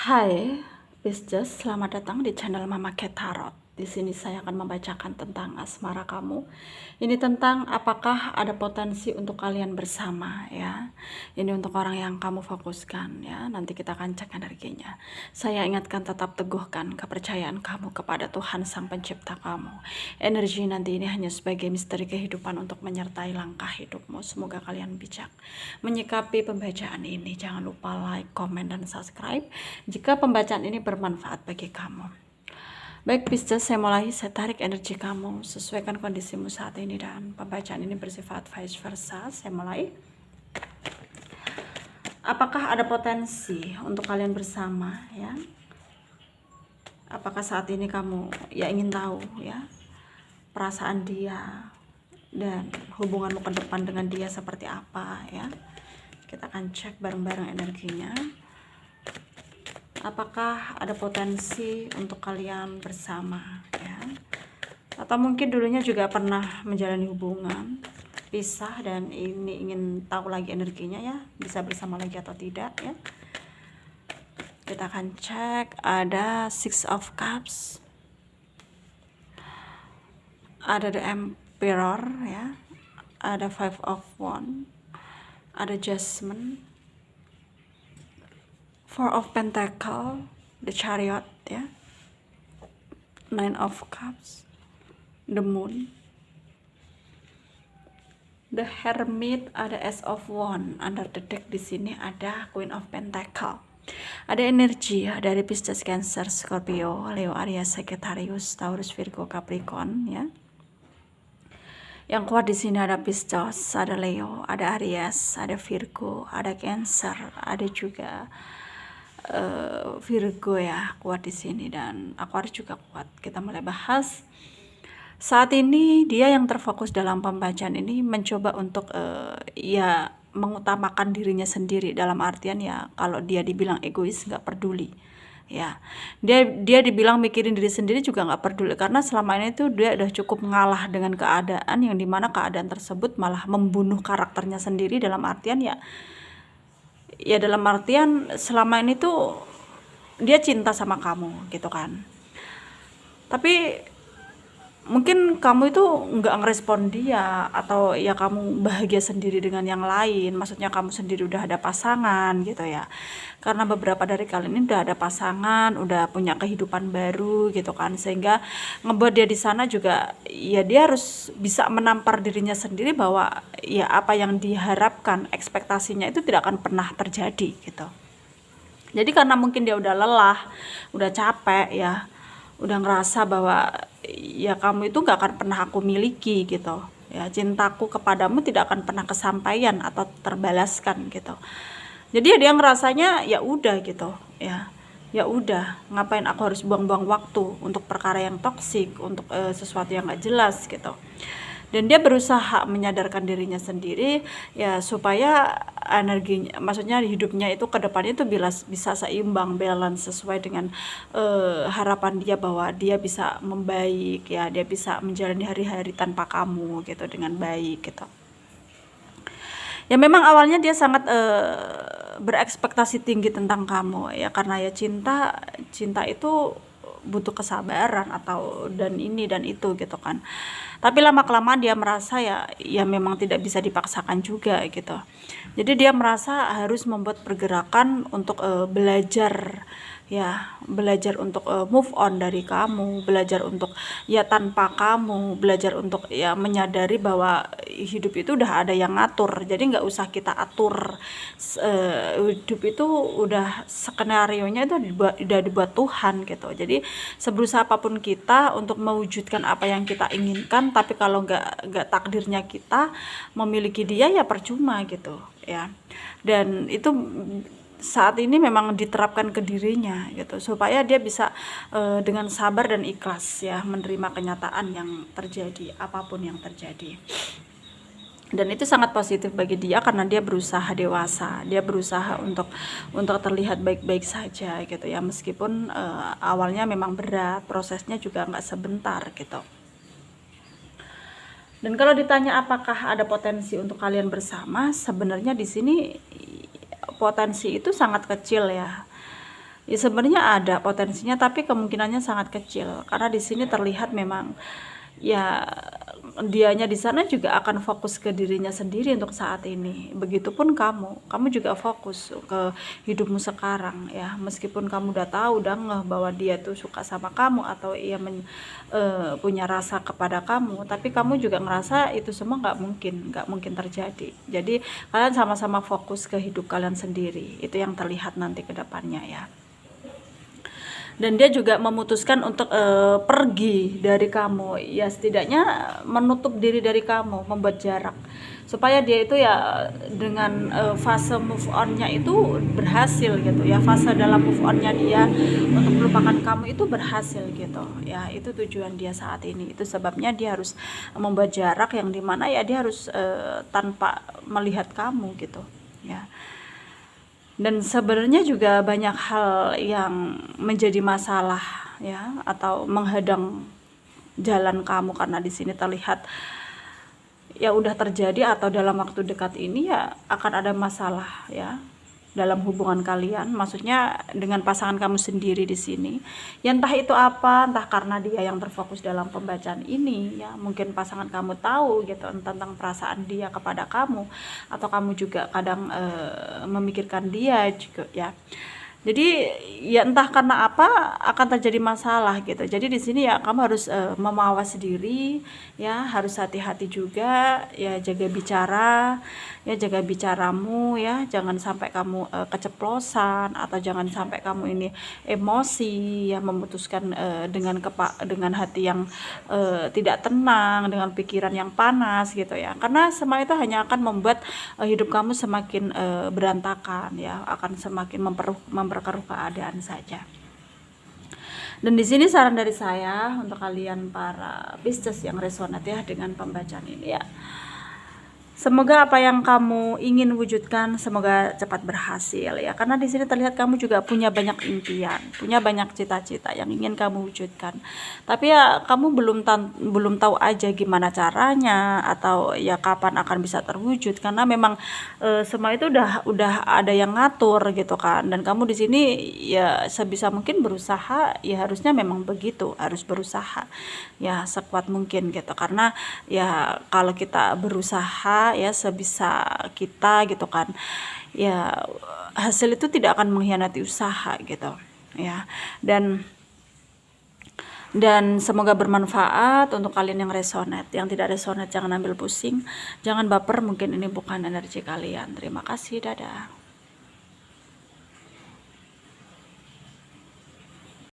Hai, Pisces, selamat datang di channel Mama Cat Tarot. Di sini saya akan membacakan tentang asmara kamu. Ini tentang apakah ada potensi untuk kalian bersama ya. Ini untuk orang yang kamu fokuskan ya. Nanti kita akan cek energinya. Saya ingatkan tetap teguhkan kepercayaan kamu kepada Tuhan Sang Pencipta kamu. Energi nanti ini hanya sebagai misteri kehidupan untuk menyertai langkah hidupmu. Semoga kalian bijak menyikapi pembacaan ini. Jangan lupa like, komen, dan subscribe jika pembacaan ini bermanfaat bagi kamu. Baik Pisces, saya mulai. Saya tarik energi kamu, sesuaikan kondisimu saat ini, dan pembacaan ini bersifat vice versa. Saya mulai. Apakah ada potensi untuk kalian bersama ya? Apakah saat ini kamu ya ingin tahu ya perasaan dia dan hubunganmu ke depan dengan dia seperti apa ya? Kita akan cek bareng-bareng energinya. Apakah ada potensi untuk kalian bersama ya? Atau mungkin dulunya juga pernah menjalani hubungan pisah dan ini ingin tahu lagi energinya ya, bisa bersama lagi atau tidak ya. Kita akan cek. Ada Six of Cups, ada The Emperor ya, ada Five of Wands, ada Judgment, Four of Pentacles, The Chariot ya, Nine of Cups, The Moon, The Hermit, ada Ace of Wands. Under the deck di sini ada Queen of Pentacles. Ada energi ya dari Pisces, Cancer, Scorpio, Leo, Aries, Sagittarius, Taurus, Virgo, Capricorn ya. Yang kuat di sini ada Pisces, ada Leo, ada Aries, ada Virgo, ada Cancer, ada juga Virgo ya, kuat di sini, dan Aquarius juga kuat. Kita mulai bahas. Saat ini dia yang terfokus dalam pembacaan ini mencoba untuk ya mengutamakan dirinya sendiri, dalam artian ya kalau dia dibilang egois nggak peduli ya, dia dibilang mikirin diri sendiri juga nggak peduli, karena selama ini tuh dia udah cukup ngalah dengan keadaan yang dimana keadaan tersebut malah membunuh karakternya sendiri, dalam artian ya dalam artian selama ini tuh dia cinta sama kamu gitu kan, tapi mungkin kamu itu nggak ngerespon dia, atau ya kamu bahagia sendiri dengan yang lain, maksudnya kamu sendiri udah ada pasangan gitu ya, karena beberapa dari kalian ini udah ada pasangan, udah punya kehidupan baru gitu kan, sehingga ngebuat dia di sana juga ya dia harus bisa menampar dirinya sendiri bahwa ya apa yang diharapkan, ekspektasinya itu tidak akan pernah terjadi gitu. Jadi karena mungkin dia udah lelah, udah capek ya, udah ngerasa bahwa ya kamu itu gak akan pernah aku miliki gitu ya, cintaku kepadamu tidak akan pernah kesampaian atau terbalaskan gitu. Jadi ya dia ngerasanya ya udah gitu ya udah, ngapain aku harus buang-buang waktu untuk perkara yang toksik, untuk sesuatu yang gak jelas gitu. Dan dia berusaha menyadarkan dirinya sendiri ya, supaya energinya, maksudnya hidupnya itu ke depannya itu bisa seimbang, balance, sesuai dengan harapan dia bahwa dia bisa membaik ya, dia bisa menjalani hari-hari tanpa kamu gitu dengan baik gitu. Ya memang awalnya dia sangat berekspektasi tinggi tentang kamu ya, karena ya cinta itu butuh kesabaran atau dan ini dan itu gitu kan. Tapi lama-kelamaan dia merasa ya memang tidak bisa dipaksakan juga gitu. Jadi dia merasa harus membuat pergerakan untuk belajar untuk move on dari kamu, belajar untuk ya tanpa kamu, belajar untuk ya menyadari bahwa hidup itu udah ada yang ngatur, jadi nggak usah kita atur. Hidup itu udah skenario-nya itu udah dibuat Tuhan gitu. Jadi seberusaha apapun kita untuk mewujudkan apa yang kita inginkan, tapi kalau nggak takdirnya kita memiliki dia ya percuma gitu ya. Dan itu saat ini memang diterapkan ke dirinya gitu, supaya dia bisa dengan sabar dan ikhlas ya menerima kenyataan yang terjadi, apapun yang terjadi. Dan itu sangat positif bagi dia karena dia berusaha dewasa, dia berusaha untuk terlihat baik-baik saja gitu ya, meskipun awalnya memang berat, prosesnya juga nggak sebentar gitu. Dan kalau ditanya apakah ada potensi untuk kalian bersama, sebenarnya di sini potensi itu sangat kecil ya, Ya sebenarnya ada potensinya, tapi kemungkinannya sangat kecil karena di sini terlihat memang ya dianya di sana juga akan fokus ke dirinya sendiri untuk saat ini. Begitupun kamu juga fokus ke hidupmu sekarang ya. Meskipun kamu udah tahu, udah ngeh bahwa dia tuh suka sama kamu atau punya rasa kepada kamu, tapi kamu juga ngerasa itu semua nggak mungkin terjadi. Jadi kalian sama-sama fokus ke hidup kalian sendiri. Itu yang terlihat nanti ke depannya ya. Dan dia juga memutuskan untuk pergi dari kamu ya, setidaknya menutup diri dari kamu, membuat jarak supaya dia itu ya dengan fase move onnya itu berhasil gitu ya, fase dalam move onnya dia untuk melupakan kamu itu berhasil gitu ya. Itu tujuan dia saat ini, itu sebabnya dia harus membuat jarak yang dimana ya dia harus tanpa melihat kamu gitu ya. Dan sebenarnya juga banyak hal yang menjadi masalah ya, atau menghadang jalan kamu karena di sini terlihat ya udah terjadi atau dalam waktu dekat ini ya akan ada masalah ya dalam hubungan kalian, maksudnya dengan pasangan kamu sendiri di sini. Ya entah itu apa, entah karena dia yang terfokus dalam pembacaan ini ya, mungkin pasangan kamu tahu gitu tentang perasaan dia kepada kamu, atau kamu juga kadang memikirkan dia juga ya. Jadi ya entah karena apa akan terjadi masalah gitu. Jadi di sini ya kamu harus memawas diri ya, harus hati-hati juga ya, jaga bicara ya, jaga bicaramu ya, jangan sampai kamu keceplosan, atau jangan sampai kamu ini emosi ya, memutuskan dengan hati yang tidak tenang, dengan pikiran yang panas gitu ya. Karena semua itu hanya akan membuat hidup kamu semakin berantakan ya, akan semakin memperkeruh keadaan saja. Dan di sini saran dari saya untuk kalian para Pisces yang resonate ya dengan pembacaan ini ya, semoga apa yang kamu ingin wujudkan semoga cepat berhasil ya, karena di sini terlihat kamu juga punya banyak impian, punya banyak cita-cita yang ingin kamu wujudkan. Tapi ya kamu belum tahu aja gimana caranya atau ya kapan akan bisa terwujud, karena memang semua itu udah ada yang ngatur gitu kan. Dan kamu di sini ya sebisa mungkin berusaha ya, harusnya memang begitu, harus berusaha ya sekuat mungkin gitu, karena ya kalau kita berusaha ya sebisa kita gitu kan ya, hasil itu tidak akan mengkhianati usaha gitu ya. Dan semoga bermanfaat untuk kalian yang resonate. Yang tidak resonate jangan ambil pusing, jangan baper, mungkin ini bukan energi kalian. Terima kasih, dadah.